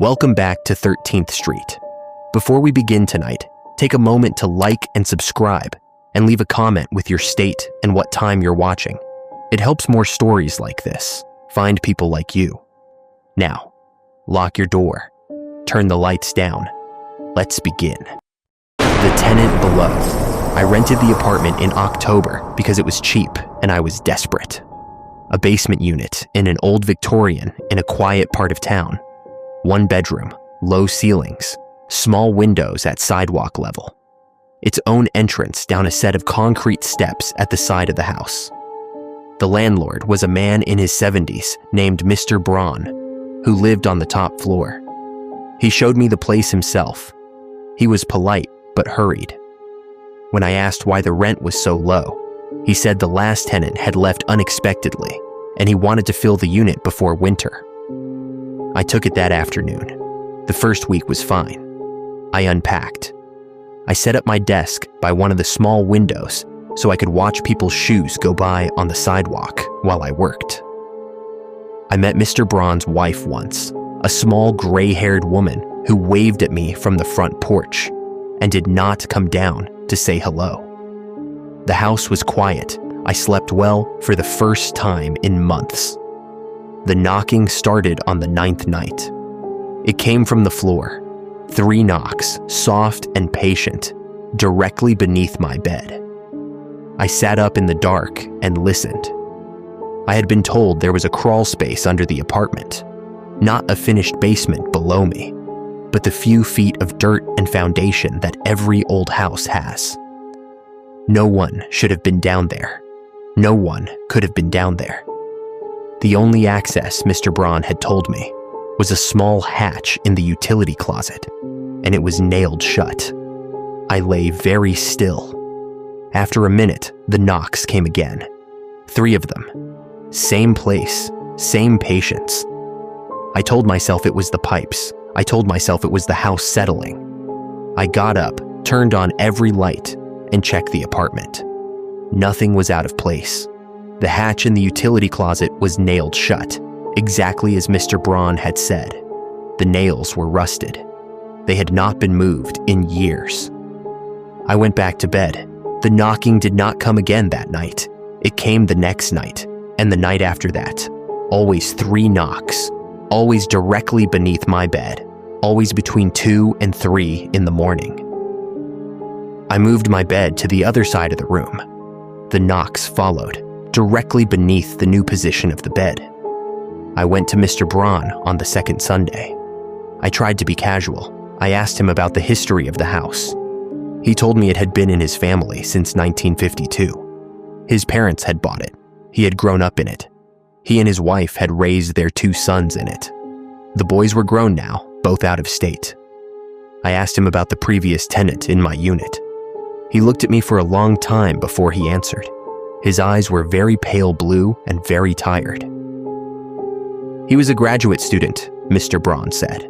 Welcome back to 13th Street. Before we begin tonight, take a moment to like and subscribe and leave a comment with your state and what time you're watching. It helps more stories like this find people like you. Now, lock your door, turn the lights down. Let's begin. The tenant below. I rented the apartment in October because it was cheap and I was desperate. A basement unit in an old Victorian in a quiet part of town. 1 bedroom, low ceilings, small windows at sidewalk level. Its own entrance down a set of concrete steps at the side of the house. The landlord was a man in his 70s named Mr. Braun, who lived on the top floor. He showed me the place himself. He was polite but hurried. When I asked why the rent was so low, he said the last tenant had left unexpectedly and he wanted to fill the unit before winter. I took it that afternoon. The first week was fine. I unpacked. I set up my desk by one of the small windows so I could watch people's shoes go by on the sidewalk while I worked. I met Mr. Braun's wife once, a small gray-haired woman who waved at me from the front porch and did not come down to say hello. The house was quiet. I slept well for the first time in months. The knocking started on the 9th night. It came from the floor. 3 knocks, soft and patient, directly beneath my bed. I sat up in the dark and listened. I had been told there was a crawl space under the apartment, not a finished basement below me, but the few feet of dirt and foundation that every old house has. No one should have been down there. No one could have been down there. The only access Mr. Braun had told me was a small hatch in the utility closet, and it was nailed shut. I lay very still. After a minute, the knocks came again. 3 of them. Same place, same patience. I told myself it was the pipes. I told myself it was the house settling. I got up, turned on every light, and checked the apartment. Nothing was out of place. The hatch in the utility closet was nailed shut, exactly as Mr. Braun had said. The nails were rusted. They had not been moved in years. I went back to bed. The knocking did not come again that night. It came the next night, and the night after that. Always 3 knocks, always directly beneath my bed, always between 2 and 3 in the morning. I moved my bed to the other side of the room. The knocks followed, directly beneath the new position of the bed. I went to Mr. Braun on the second Sunday. I tried to be casual. I asked him about the history of the house. He told me it had been in his family since 1952. His parents had bought it. He had grown up in it. He and his wife had raised their 2 sons in it. The boys were grown now, both out of state. I asked him about the previous tenant in my unit. He looked at me for a long time before he answered. His eyes were very pale blue and very tired. He was a graduate student, Mr. Braun said.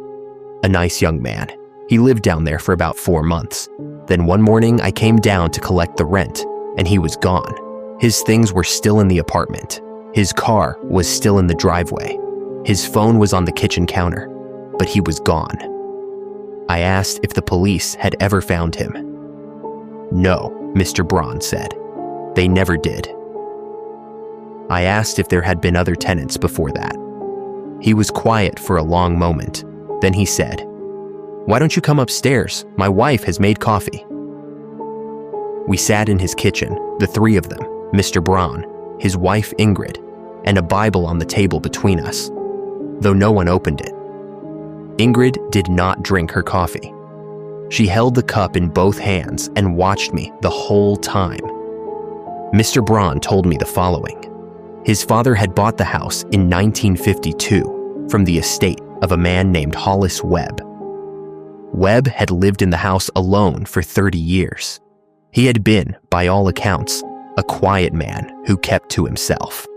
A nice young man. He lived down there for about 4 months. Then one morning I came down to collect the rent, and he was gone. His things were still in the apartment. His car was still in the driveway. His phone was on the kitchen counter, but he was gone. I asked if the police had ever found him. No, Mr. Braun said. They never did. I asked if there had been other tenants before that. He was quiet for a long moment. Then he said, "Why don't you come upstairs? My wife has made coffee." We sat in his kitchen, the 3 of them, Mr. Braun, his wife Ingrid, and a Bible on the table between us, though no one opened it. Ingrid did not drink her coffee. She held the cup in both hands and watched me the whole time. Mr. Braun told me the following. His father had bought the house in 1952 from the estate of a man named Hollis Webb. Webb had lived in the house alone for 30 years. He had been, by all accounts, a quiet man who kept to himself.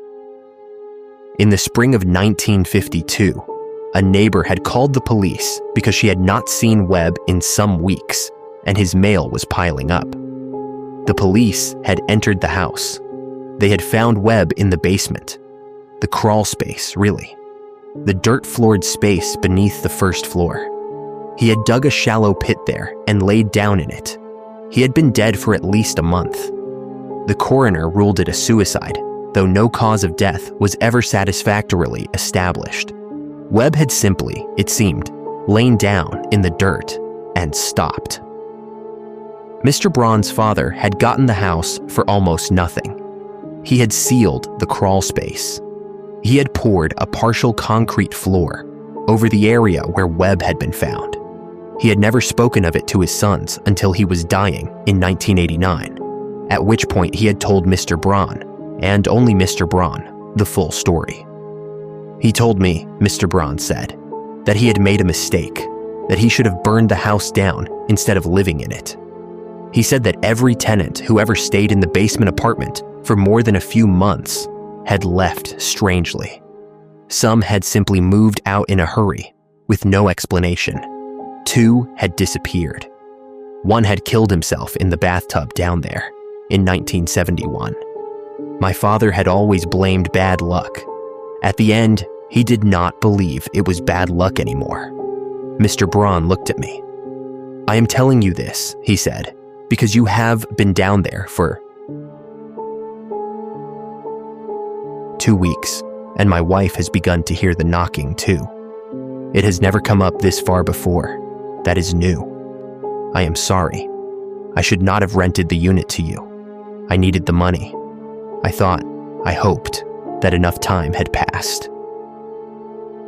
In the spring of 1952, a neighbor had called the police because she had not seen Webb in some weeks, and his mail was piling up. The police had entered the house. They had found Webb in the basement. The crawl space, really. the dirt-floored space beneath the first floor. He had dug a shallow pit there and laid down in it. He had been dead for at least a month. The coroner ruled it a suicide, though no cause of death was ever satisfactorily established. Webb had simply, it seemed, lain down in the dirt and stopped. Mr. Braun's father had gotten the house for almost nothing. He had sealed the crawl space. He had poured a partial concrete floor over the area where Webb had been found. He had never spoken of it to his sons until he was dying in 1989, at which point he had told Mr. Braun, and only Mr. Braun, the full story. He told me, Mr. Braun said, that he had made a mistake, that he should have burned the house down instead of living in it. He said that every tenant who ever stayed in the basement apartment for more than a few months had left strangely. Some had simply moved out in a hurry, with no explanation. 2 had disappeared. 1 had killed himself in the bathtub down there in 1971. My father had always blamed bad luck. At the end, he did not believe it was bad luck anymore. Mr. Braun looked at me. "I am telling you this," he said, "because you have been down there for 2 weeks, and my wife has begun to hear the knocking too. It has never come up this far before. That is new. I am sorry. I should not have rented the unit to you. I needed the money. I hoped that enough time had passed."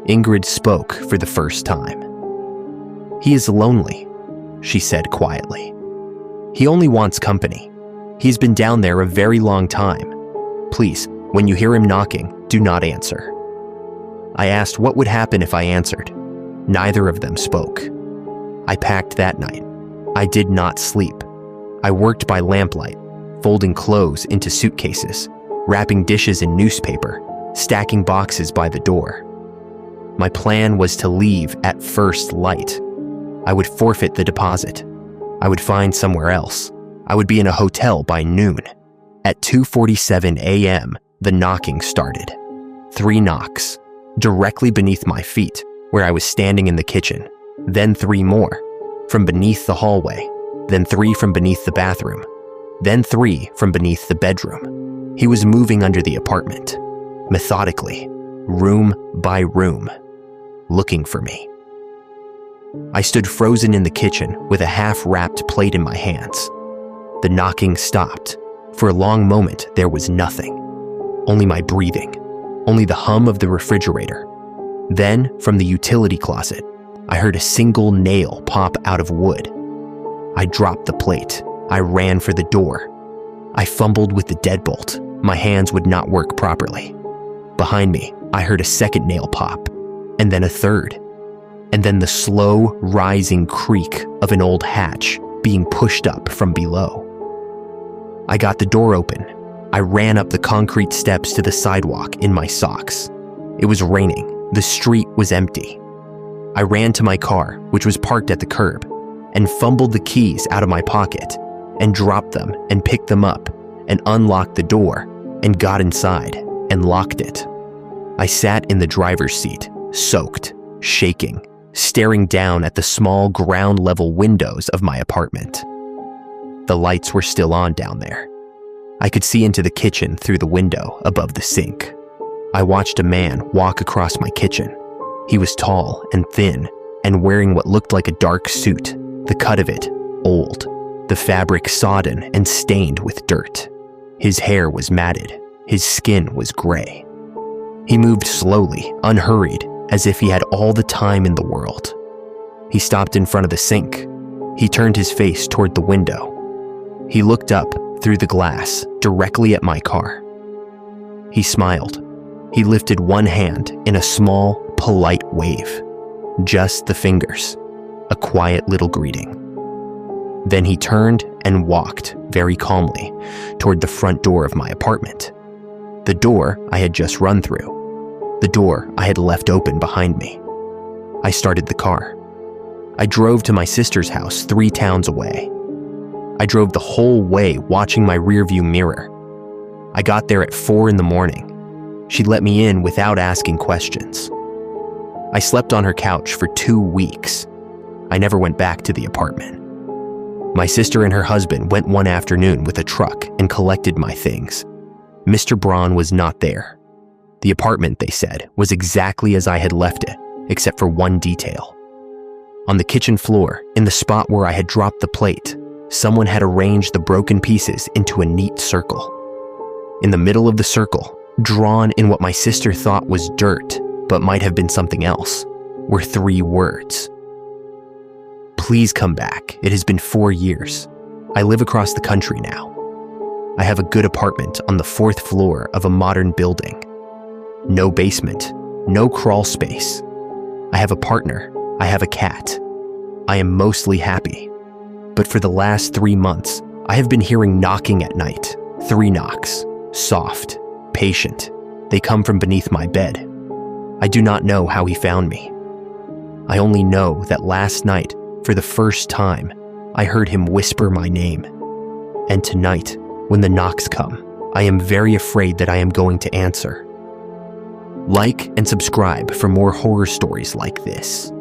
Ingrid spoke for the first time. "He is lonely," she said quietly. "He only wants company. He's been down there a very long time. Please, when you hear him knocking, do not answer." I asked what would happen if I answered. Neither of them spoke. I packed that night. I did not sleep. I worked by lamplight, folding clothes into suitcases, wrapping dishes in newspaper, stacking boxes by the door. My plan was to leave at first light. I would forfeit the deposit. I would find somewhere else. I would be in a hotel by noon. At 2:47 a.m., the knocking started. 3 knocks, directly beneath my feet, where I was standing in the kitchen. Then 3 more, from beneath the hallway. Then 3 from beneath the bathroom. Then 3 from beneath the bedroom. He was moving under the apartment, methodically, room by room, looking for me. I stood frozen in the kitchen with a half-wrapped plate in my hands. The knocking stopped. For a long moment, there was nothing. Only my breathing. Only the hum of the refrigerator. Then, from the utility closet, I heard a single nail pop out of wood. I dropped the plate. I ran for the door. I fumbled with the deadbolt. My hands would not work properly. Behind me, I heard a second nail pop, and then a third, and then the slow, rising creak of an old hatch being pushed up from below. I got the door open. I ran up the concrete steps to the sidewalk in my socks. It was raining. The street was empty. I ran to my car, which was parked at the curb, and fumbled the keys out of my pocket, and dropped them and picked them up, and unlocked the door, and got inside, and locked it. I sat in the driver's seat, soaked, shaking, staring down at the small ground-level windows of my apartment. The lights were still on down there. I could see into the kitchen through the window above the sink. I watched a man walk across my kitchen. He was tall and thin, and wearing what looked like a dark suit, the cut of it old, the fabric sodden and stained with dirt. His hair was matted. His skin was gray. He moved slowly, unhurried, as if he had all the time in the world. He stopped in front of the sink. He turned his face toward the window. He looked up through the glass directly at my car. He smiled. He lifted one hand in a small, polite wave. Just the fingers. A quiet little greeting. Then he turned and walked very calmly toward the front door of my apartment. The door I had just run through. The door I had left open behind me. I started the car. I drove to my sister's house 3 towns away. I drove the whole way watching my rearview mirror. I got there at 4 in the morning. She let me in without asking questions. I slept on her couch for 2 weeks. I never went back to the apartment. My sister and her husband went one afternoon with a truck and collected my things. Mr. Braun was not there. The apartment, they said, was exactly as I had left it, except for one detail. On the kitchen floor, in the spot where I had dropped the plate, someone had arranged the broken pieces into a neat circle. In the middle of the circle, drawn in what my sister thought was dirt, but might have been something else, were 3 words. Please come back. It has been 4 years. I live across the country now. I have a good apartment on the 4th floor of a modern building. No basement, no crawl space. I have a partner. I have a cat. I am mostly happy. But for the last 3 months, I have been hearing knocking at night. 3 knocks. Soft, patient. They come from beneath my bed. I do not know how he found me. I only know that last night, for the first time, I heard him whisper my name. And tonight, when the knocks come, I am very afraid that I am going to answer. Like and subscribe for more horror stories like this.